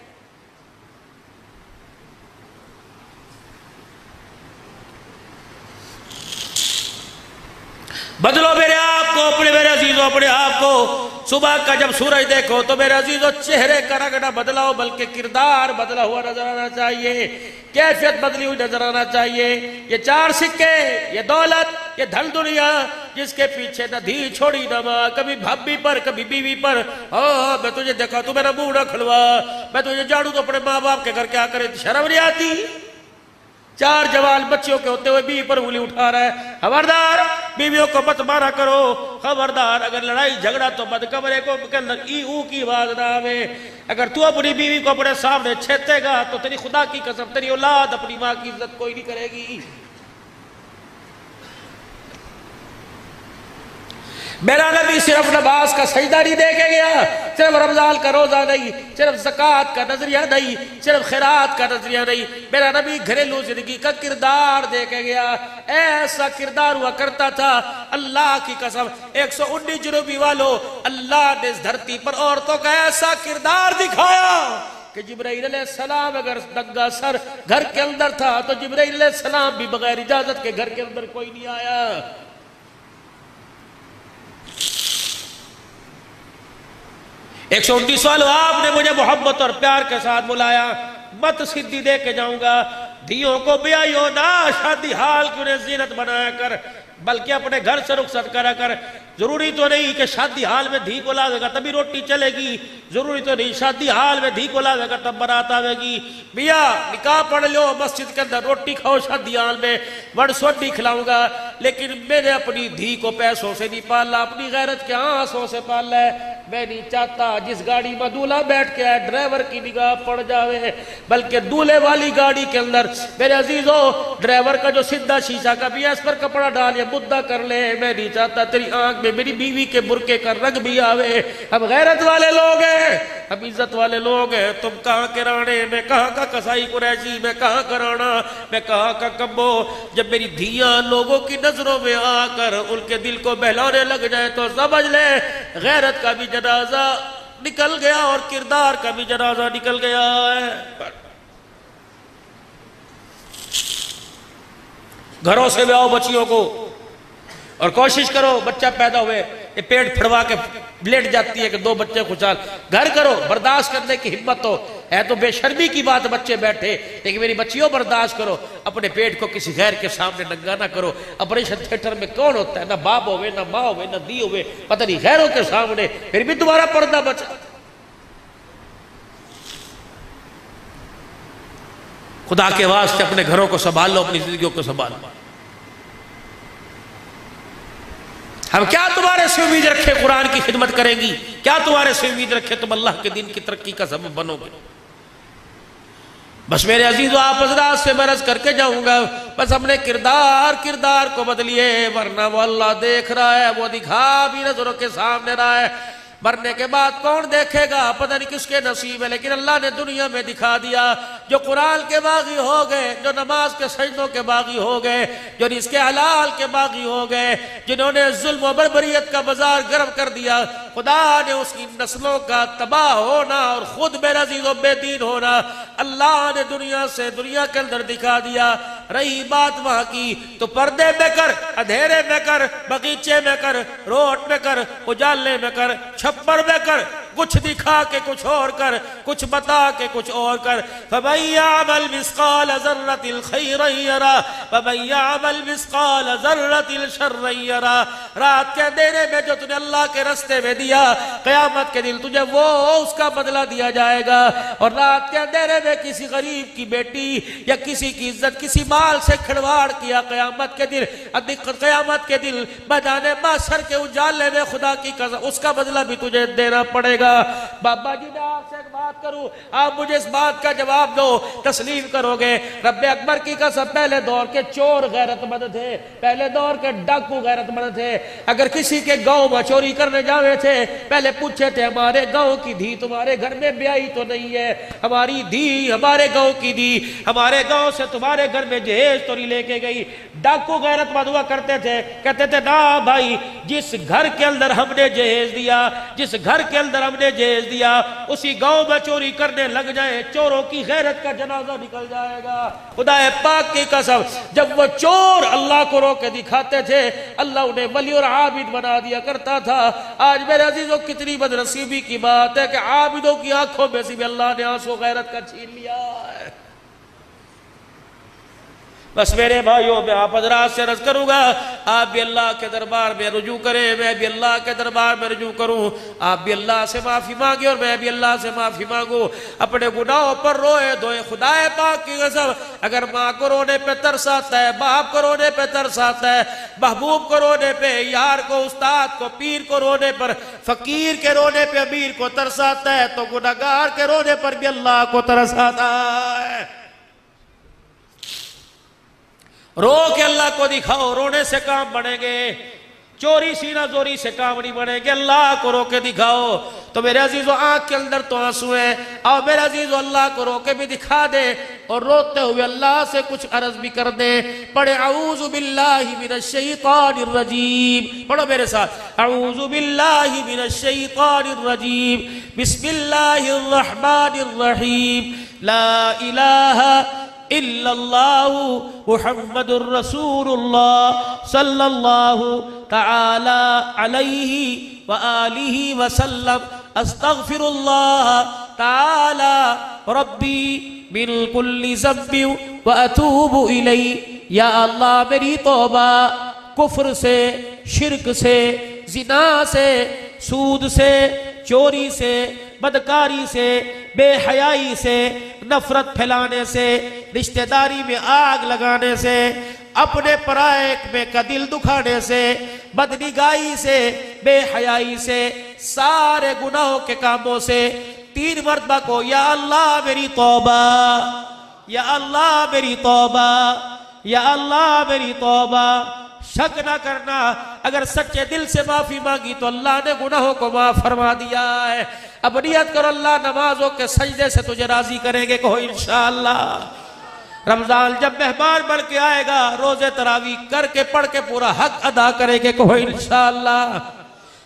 بدلو میرے آپ کو، اپنے میرے عزیزوں اپنے آپ کو. صبح کا جب سورج دیکھو تو میرے عزیزوں چہرے کا رنگ نہ بدلاؤ بلکہ کردار بدلا ہوا نظر آنا چاہیے، کیفیت بدلی ہوئی نظر آنا چاہیے. یہ 4 سکے، یہ دولت، یہ دھن دنیا جس کے پیچھے نہ دھی چھوڑی نہ ماں، کبھی بھابی پر کبھی بیوی پر. میں تجھے دیکھا تو میرا منہ نہ کھلوا، میں تجھے جاڑوں تو اپنے ماں باپ کے گھر کیا کرے، شرم نہیں آتی؟ 4 جوان بچوں کے ہوتے ہوئے بیوی پر انگلی اٹھا رہا ہے. خبردار بیویوں کو مت مارا کرو، خبردار اگر لڑائی جھگڑا تو بد کمرے کو ای او کی آواز نہ آوے. اگر تو اپنی بیوی کو اپنے سامنے چھیتے گا تو تیری خدا کی قسم تیری اولاد اپنی ماں کی عزت کوئی نہیں کرے گی. میرا نبی صرف نماز کا سجدہ نہیں دے کے گیا، صرف رمضان کا روزہ نہیں، صرف زکوٰۃ کا نظریہ نہیں، صرف خیرات کا نظریہ نہیں، میرا نبی گھریلو زندگی کا کردار دے کے گیا. ایسا کردار ہوا کرتا تھا اللہ کی قسم 119 جنوبی والوں، اللہ نے اس دھرتی پر عورتوں کا ایسا کردار دکھایا کہ جبرائیل علیہ السلام اگر ننگا سر گھر کے اندر تھا تو جبرائیل علیہ السلام بھی بغیر اجازت کے گھر کے اندر کوئی نہیں آیا. 129 والوں آپ نے مجھے محبت اور پیار کے ساتھ بلایا، مت سدھی دے کے جاؤں گا. دھیوں کو بیائیو نہ شادی حال کی انہیں زینت بنایا کر، بلکہ اپنے گھر سے رخصت کرا کر. ضروری تو نہیں کہ شادی حال میں دھی کو لاوے گا تبھی روٹی چلے گی، ضروری تو نہیں شادی حال میں دھی کو لاوے گا تب برات آوے گی. میاں نکاح پڑھ لو، مسجد کے اندر روٹی کھاؤ، شادی حال میں بڑ سوڈی کھلاؤں گا، لیکن میں نے اپنی دھی کو پیسوں سے نہیں پالا، اپنی غیرت کے آنسوں سے پالا ہے. میں نہیں چاہتا جس گاڑی میں دولہا بیٹھ کے آئے ڈرائیور کی نگاہ پڑ جاوے، بلکہ دولہے والی گاڑی کے اندر میرے عزیزوں ڈرائیور کا جو سدھا شیشہ کا بھی ہے اس پر کپڑا ڈال یا مدہ کر لے. میں نہیں چاہتا تیری آنکھ میں میری بیوی کے برقعے کا رنگ بھی آوے. ہم غیرت والے لوگ ہیں، ہم عزت والے لوگ ہیں. تم کہاں کے رانے، میں کہاں کا قصائی قریشی، میں کہاں کا رانا، میں کہاں کا کبو. جب میری دھیاں لوگوں کی نظروں میں آ کر ان کے دل کو بہلانے لگ جائے تو سمجھ لے غیرت کا بھی جنازہ نکل گیا اور کردار کا بھی جنازہ نکل گیا ہے. گھروں سے بھی آؤ بچیوں کو اور کوشش کرو بچہ پیدا ہوئے یہ پیٹ پھڑوا کے لیٹ جاتی ہے کہ 2 بچے خوشحال. گھر کرو، برداشت کرنے کی ہمت ہو. ہے تو بے شرمی کی بات بچے بیٹھے، لیکن میری بچیوں برداشت کرو. اپنے پیٹ کو کسی غیر کے سامنے ننگا نہ کرو. آپریشن تھیٹر میں کون ہوتا ہے؟ نہ باپ ہوئے، نہ ماں ہوئے، نہ دی ہوئے، پتہ نہیں غیروں کے سامنے، پھر بھی تمہارا پردہ بچا. خدا کے واسطے اپنے گھروں کو سنبھال لو، اپنی زندگیوں کو سنبھال لو. ہم کیا تمہارے سے امید رکھے قرآن کی خدمت کریں گی؟ کیا تمہارے سے امید رکھے تم اللہ کے دین کی ترقی کا سبب بنو گے؟ بس میرے عزیزو آپ حضرات سے مرض کر کے جاؤں گا، بس اپنے کردار کو بدلیے، ورنہ وہ اللہ دیکھ رہا ہے، وہ دکھا بھی نظروں کے سامنے رہا ہے. مرنے کے بعد کون دیکھے گا پتہ نہیں کس کے نصیب ہے، لیکن اللہ نے دنیا میں دکھا دیا. جو قرآن کے باغی ہو گئے، جو نماز کے سجدوں کے باغی ہو گئے، جو رزق حلال کے باغی ہو گئے، جنہوں نے ظلم و بربریت کا بازار گرم کر دیا، خدا نے اس کی نسلوں کا تباہ ہونا اور خود میرے عزیزوں بے دین ہونا اللہ نے دنیا کے اندر دکھا دیا. رہی بات وہاں کی تو پردے میں کر، اندھیرے میں کر، بغیچے میں کر، روڈ میں کر، اجالے میں کر، چھپر میں کر، کچھ دکھا کے کچھ اور کر، کچھ بتا کے کچھ اور کر. فَمَن يَعْمَلْ مِثْقَالَ ذَرَّةٍ خَيْرًا يَرَهُ وَمَن يَعْمَلْ مِثْقَالَ ذَرَّةٍ شَرًّا يَرَهُ. رات کے اندھیرے میں جو تُنے اللہ کے رستے میں دیا، قیامت کے دن تجھے وہ اس کا بدلہ دیا جائے گا. اور رات کے اندھیرے میں کسی غریب کی بیٹی یا کسی کی عزت، کسی مال سے کھڑواڑ کیا، قیامت کے دن میدان محشر کے اجالے میں خدا کی قسم اس کا بدلہ بھی تجھے دینا پڑے گا. بابا جی میں آپ سے ایک بات کروں، آپ مجھے اس بات کا جواب دو، تسلیم کرو گے؟ رب اکبر کی قسم پہلے دور کے چور غیرت مند تھے، پہلے دور کے ڈاکو غیرت مند تھے. اگر کسی کے گاؤں میں چوری کرنے جاوے تھے پہلے پوچھے تھے ہمارے گاؤں کی دھی تمہارے گھر میں بیائی تو نہیں ہے؟ ہماری دھی ہمارے گاؤں کی دھی ہمارے گاؤں سے تمہارے گھر میں جہیز تو نہیں لے کے گئی. ڈاکو غیرت مند ہوا کرتے تھے، کہتے تھے نا بھائی جس گھر کے اندر ہم نے جہیز دیا، جس گھر کے اندر ہم نے جہیز دیا اسی گاؤں میں چوری کرنے لگ جائیں چوروں کی غیرت کا جنازہ نکل جائے گا۔ خدا پاک کی قسم جب وہ چور اللہ کو رو کے دکھاتے تھے اللہ انہیں ولی اور عابد بنا دیا کرتا تھا۔ آج میرے عزیزوں کتنی بدنصیبی کی بات ہے کہ عابدوں کی آنکھوں میں سے بھی اللہ نے آنسو غیرت کا چھین لیا ہے۔ بس میرے بھائیوں میں آپ حضرات سے عرض کروں گا آپ بھی اللہ کے دربار میں رجوع کریں، میں بھی اللہ کے دربار میں رجوع کروں، آپ بھی اللہ سے معافی مانگیں اور میں بھی اللہ سے معافی مانگوں، اپنے گناہوں پر روئے دھوئے۔ خدا پاک کی قسم اگر ماں کو رونے پہ ترس آتا ہے، باپ کو رونے پہ ترس آتا ہے، محبوب کو رونے پہ، یار کو، استاد کو، پیر کو رونے پر، فقیر کے رونے پہ امیر کو ترس آتا ہے تو گناہگار کے رونے پر بھی اللہ کو ترس آتا ہے۔ رو کے اللہ کو دکھاؤ، رونے سے کام بڑھیں گے، چوری سینہ زوری سے کام نہیں بڑھیں گے، اللہ کو رو کے دکھاؤ تو میرے عزیزو آنکھ کے اندر تو آنسو ہیں، اور میرے عزیزو اللہ کو رو کے بھی دکھا دے اور روتے ہوئے اللہ سے کچھ عرض بھی کر دے۔ پڑھے اعوذ باللہ من الشیطان الرجیم، پڑھو میرے ساتھ، اعوذ باللہ من الشیطان الرجیم، بسم اللہ الرحمن الرحیم، لا الہ الا اللہ محمد الرسول اللہ صلی اللہ تعالی علیہ وآلہ وسلم، استغفر اللہ تعالی ربی من کل ذنب واتوب الیہ۔ یا اللہ میری توبہ کفر سے، شرک سے، زنا سے، سود سے، چوری سے، بدکاری سے، بے حیائی سے، نفرت پھیلانے سے، رشتہ داری میں آگ لگانے سے، اپنے پرائے میں کا دل دکھانے سے، بدنگاہی سے، بے حیائی سے، سارے گناہوں کے کاموں سے 3 مرتبہ کو یا اللہ میری توبہ، یا اللہ میری توبہ، یا اللہ میری توبہ۔ شک نہ کرنا اگر سچے دل سے معافی مانگی تو اللہ نے گناہوں کو معاف فرما دیا ہے۔ اب نیت کرو اللہ نمازوں کے سجدے سے تجھے راضی کریں گے، کہو انشاءاللہ۔ رمضان جب مہمان بن کے آئے گا روزے تراویح کر کے پڑھ کے پورا حق ادا کریں گے، کہو انشاءاللہ۔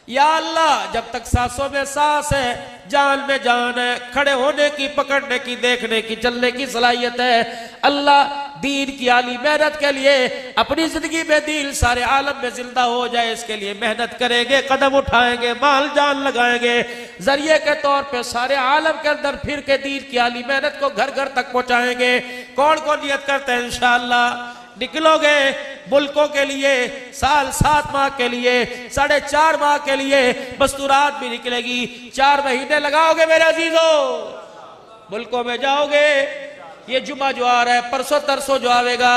یا اللہ جب تک سانسوں میں سانس ہے، جان میں جان ہے، کھڑے ہونے کی، پکڑنے کی، دیکھنے کی، چلنے کی صلاحیت ہے، اللہ دین کی عالی محنت کے لیے اپنی زندگی میں دین سارے عالم میں زندہ ہو جائے اس کے لیے محنت کریں گے، قدم اٹھائیں گے، مال جان لگائیں گے، ذریعے کے طور پہ سارے عالم کے اندر پھر کے دین کی عالی محنت کو گھر گھر تک پہنچائیں گے۔ کون کون نیت کرتے ہیں انشاءاللہ؟ نکلو گے ملکوں کے لیے، سال 7 ماہ کے لیے، 4.5 ماہ کے لیے، مستورات بھی نکلے گی، 4 مہینے لگاؤ گے میرے عزیزو، ملکوں میں جاؤ گے۔ یہ جمعہ جو آ رہا ہے، پرسوں ترسوں جو آوے گا،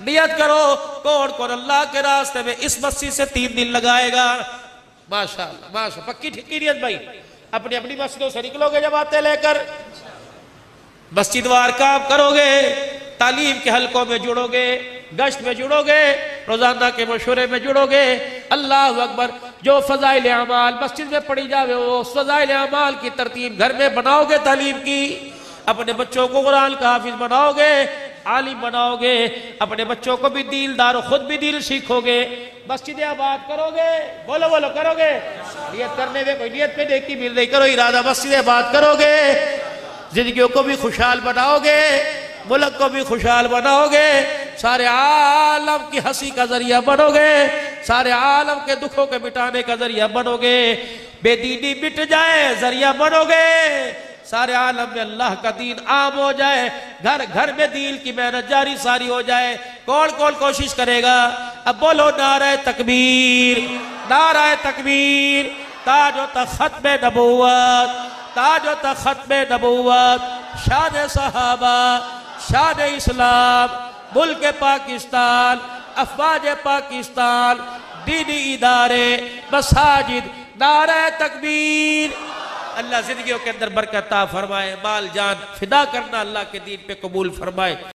نیت کرو کون کون اللہ کے راستے میں اس مسجد سے 3 دن لگائے گا۔ ماشاءاللہ ماشاءاللہ، پکی ٹھکی نیت بھائی، اپنی اپنی مسجدوں سے نکلو گے جماعتیں لے کر، مسجد وار کام کرو گے، تعلیم کے حلقوں میں جڑو گے، گشت میں جڑو گے، روزانہ کے مشورے میں جڑو گے۔ اللہ اکبر، جو فضائل اعمال مسجد میں پڑھی جاوے وہ فضائل اعمال کی ترتیب گھر میں بناؤ گے، تعلیم کی، اپنے بچوں کو قرآن کا حافظ بناؤ گے، عالم بناؤ گے، اپنے بچوں کو بھی دیندار، خود بھی دین سیکھو گے، مسجد آباد کرو گے، بولو بولو کرو گے، نیت کرنے میں کوئی نیت پہ نیکی مل رہی، کرو ارادہ، مسجد آباد کرو گے، زندگیوں کو بھی خوشحال بناؤ گے، ملک کو بھی خوشحال بناؤ گے، سارے عالم کی ہنسی کا ذریعہ بنو گے، سارے عالم کے دکھوں کے مٹانے کا ذریعہ بنو گے، بے دینی مٹ جائے ذریعہ بنو گے، سارے عالم میں اللہ کا دین عام ہو جائے، گھر گھر میں دین کی محنت جاری ساری ہو جائے۔ کون کون کوشش کرے گا؟ اب بولو نعرہ تکبیر، نعرہ تکبیر، تاج و تخت ختم نبوت، تاج و تخت ختم نبوت، شان صحابہ، شان اسلام، ملک پاکستان، افواج پاکستان، دینی ادارے، مساجد، نعرہ تکبیر۔ اللہ زندگیوں کے اندر برکت عطا فرمائے، مال جان فدا کرنا اللہ کے دین پہ قبول فرمائے۔